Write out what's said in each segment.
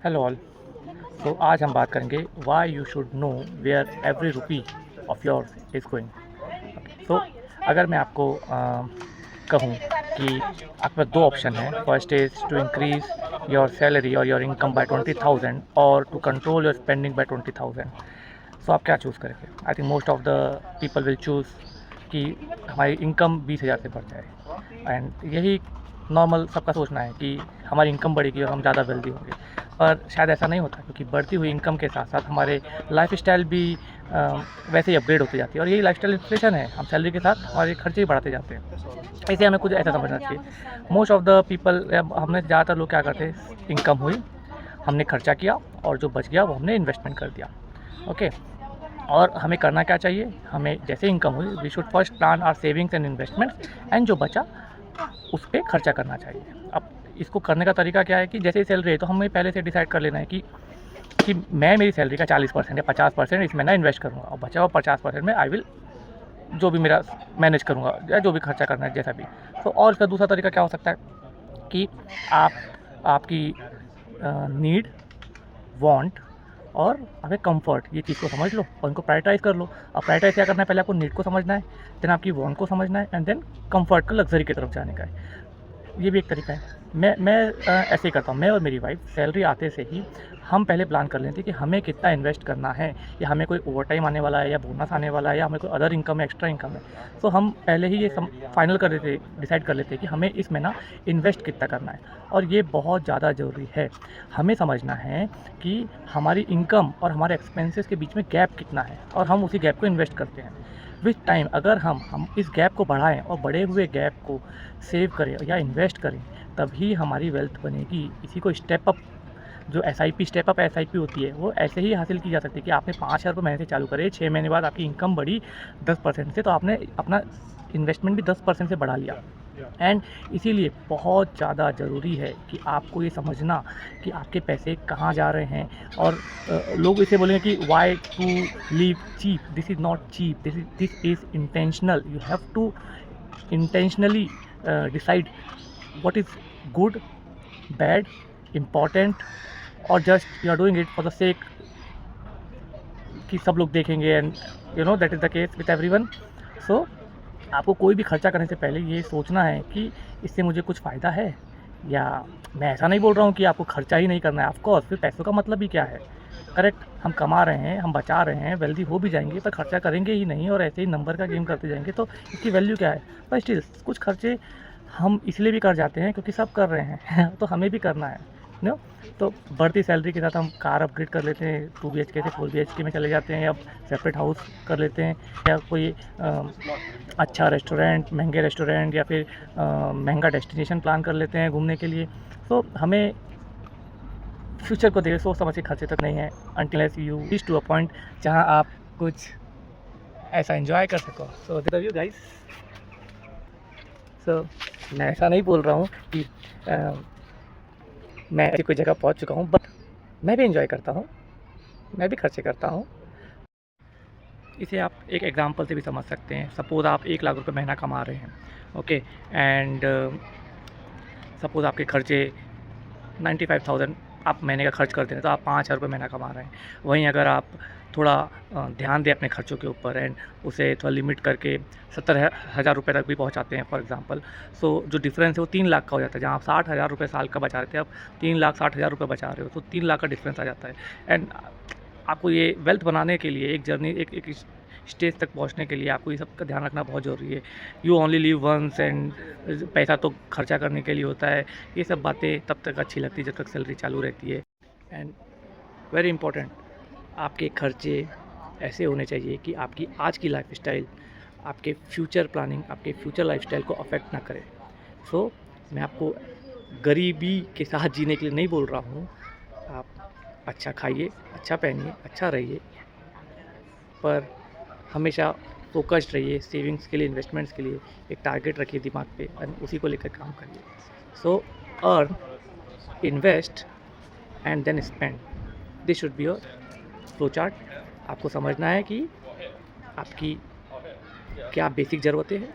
Hello all. तो आज हम बात करेंगे why you should know where every rupee of yours is going. So अगर मैं आपको कहूँ कि आपके पास दो ऑप्शन हैं, first is to increase your salary और योर इनकम बाय 20,000 और to control your spending by 20,000। So आप क्या चूज़ करेंगे? I think most of the people will choose कि हमारी इनकम 20,000 से बढ़ जाए, एंड यही नॉर्मल सबका सोचना है कि हमारी इनकम बढ़ेगी और हम ज़्यादा वेल्दी होंगे। पर शायद ऐसा नहीं होता, क्योंकि बढ़ती हुई इनकम के साथ साथ हमारे लाइफस्टाइल भी वैसे ही अपग्रेड होती जाती है, और यही लाइफस्टाइल इन्फ्लेशन है। हम सैलरी के साथ हमारे खर्चे ही बढ़ाते जाते हैं। ऐसे हमें कुछ ऐसा समझना चाहिए। मोस्ट ऑफ द पीपल, हमने ज़्यादातर लोग क्या करते हैं, इनकम हुई, हमने खर्चा किया और जो बच गया वो हमने इन्वेस्टमेंट कर दिया। ओके। और हमें करना क्या चाहिए? हमें जैसे इनकम हुई, we should first plan our savings and investments, and जो बचा उस पर खर्चा करना चाहिए। अब इसको करने का तरीका क्या है कि जैसे ही सैलरी है तो हमें पहले से डिसाइड कर लेना है कि मैं मेरी सैलरी का 40% या 50% इसमें ना इन्वेस्ट करूँगा, और बचा हुआ 50% में आई विल जो भी मेरा मैनेज करूँगा, या जो भी खर्चा करना है जैसा भी। तो और इसका दूसरा तरीका क्या हो सकता है कि आप आपकी नीड, वांट और हमें कंफर्ट, ये चीज़ को समझ लो और इनको प्रायोरिटाइज कर लो। अब प्रायोरिटाइज क्या करना है? पहले आपको नीड को समझना है, देन आपकी वांट को समझना है, एंड देन कंफर्ट को, लग्जरी की तरफ जाने का है। ये भी एक तरीका है। मैं ऐसे ही करता हूँ। मैं और मेरी वाइफ सैलरी आते से ही हम पहले प्लान कर लेते हैं कि हमें कितना इन्वेस्ट करना है, या हमें कोई ओवरटाइम आने वाला है, या बोनस आने वाला है, या हमें कोई अदर इनकम है, एक्स्ट्रा इनकम है। तो हम पहले ही ये फाइनल कर देते, डिसाइड कर लेते हैं कि हमें इसमें ना इन्वेस्ट कितना करना है। और ये बहुत ज़्यादा ज़रूरी है। हमें समझना है कि हमारी इनकम और हमारे एक्सपेंसेस के बीच में गैप कितना है, और हम उसी गैप को इन्वेस्ट करते हैं। विथ टाइम अगर हम इस गैप को बढ़ाएं और बढ़े हुए गैप को सेव करें या इन्वेस्ट करें, तभी हमारी वेल्थ बनेगी। इसी को स्टेप अप, जो एसआईपी, स्टेप अप एसआईपी होती है, वो ऐसे ही हासिल की जा सकती है कि आपने 5,000 रुपये महीने से चालू करे, 6 महीने बाद आपकी इनकम बढ़ी 10% से, तो आपने अपना इन्वेस्टमेंट भी 10% से बढ़ा लिया। एंड इसीलिए बहुत ज़्यादा ज़रूरी है कि आपको ये समझना कि आपके पैसे कहाँ जा रहे हैं। और लोग इसे बोलेंगे कि why to live cheap, this is not cheap, this is intentional. You have to intentionally decide what is good, bad, important, और just you are doing it for the sake कि सब लोग देखेंगे, and you know that is the case with everyone. So आपको कोई भी खर्चा करने से पहले ये सोचना है कि इससे मुझे कुछ फ़ायदा है, या मैं ऐसा नहीं बोल रहा हूँ कि आपको खर्चा ही नहीं करना है। ऑफ कोर्स, फिर पैसों का मतलब ही क्या है? करेक्ट, हम कमा रहे हैं, हम बचा रहे हैं, वेल्दी हो भी जाएंगे, पर खर्चा करेंगे ही नहीं और ऐसे ही नंबर का गेम करते जाएंगे, तो इसकी वैल्यू क्या है? पर स्टिल कुछ खर्चे हम इसलिए भी कर जाते हैं क्योंकि सब कर रहे हैं तो हमें भी करना है, नो। तो बढ़ती सैलरी के साथ हम कार अपग्रेड कर लेते हैं, 2 BHK से 4 BHK में चले जाते हैं, या सेपरेट हाउस कर लेते हैं, या कोई अच्छा रेस्टोरेंट, महंगे रेस्टोरेंट, या फिर महंगा डेस्टिनेशन प्लान कर लेते हैं घूमने के लिए। तो हमें फ्यूचर को देख सोच समझ के खर्चे तक नहीं है, until you reach to a point जहाँ आप कुछ ऐसा एंजॉय कर सको। So the view guys. So मैं ऐसा नहीं बोल रहा हूँ कि मैं ऐसी कोई जगह पहुँच चुका हूँ, बट मैं भी एंजॉय करता हूँ, मैं भी खर्चे करता हूँ। इसे आप एक एग्जांपल से भी समझ सकते हैं। सपोज़ आप 1 लाख रुपए महीना कमा रहे हैं, ओके, एंड सपोज़ आपके खर्चे 95,000 आप महीने का खर्च करते हैं, तो आप 5,000 रुपये महीना कमा रहे हैं। वहीं अगर आप थोड़ा ध्यान दें अपने खर्चों के ऊपर, एंड उसे थोड़ा लिमिट करके 70,000 रुपये तक भी पहुंचाते हैं फॉर एग्जांपल, सो जो डिफरेंस है वो 3 लाख का हो जाता है। जहाँ आप 60,000 रुपये साल का बचा रहे थे, अब 3,60,000 रुपये बचा रहे हो, तो 3 लाख का डिफरेंस आ जाता है। एंड आपको ये वेल्थ बनाने के लिए एक जर्नी, एक स्टेज तक पहुंचने के लिए आपको ये सब का ध्यान रखना बहुत ज़रूरी है। You only live once, and पैसा तो खर्चा करने के लिए होता है। ये सब बातें तब तक अच्छी लगती है जब तक सैलरी चालू रहती है। एंड वेरी इंपॉर्टेंट, आपके खर्चे ऐसे होने चाहिए कि आपकी आज की लाइफस्टाइल, आपके फ्यूचर प्लानिंग, आपके फ्यूचर लाइफस्टाइल को अफेक्ट ना करे। सो मैं आपको गरीबी के साथ जीने के लिए नहीं बोल रहा हूँ। आप अच्छा खाइए, अच्छा पहनिए, अच्छा रहिए, पर हमेशा फोकस्ड रहिए सेविंग्स के लिए, इन्वेस्टमेंट्स के लिए। एक टारगेट रखिए दिमाग पे और उसी को लेकर काम करिए। So earn, invest and then spend, this should be your flow chart. आपको समझना है कि आपकी क्या बेसिक ज़रूरतें हैं,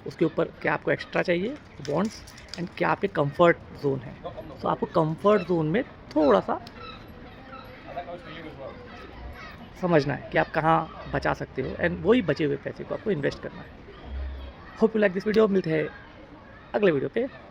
उसके ऊपर क्या आपको एक्स्ट्रा चाहिए, वांट्स, एंड क्या आपके कंफर्ट जोन है। तो आपको कंफर्ट जोन में थोड़ा सा समझना है कि आप कहाँ बचा सकते हो एंड वही बचे हुए पैसे को आपको इन्वेस्ट करना है। Hope you like this video. मिलते हैं अगले वीडियो पे।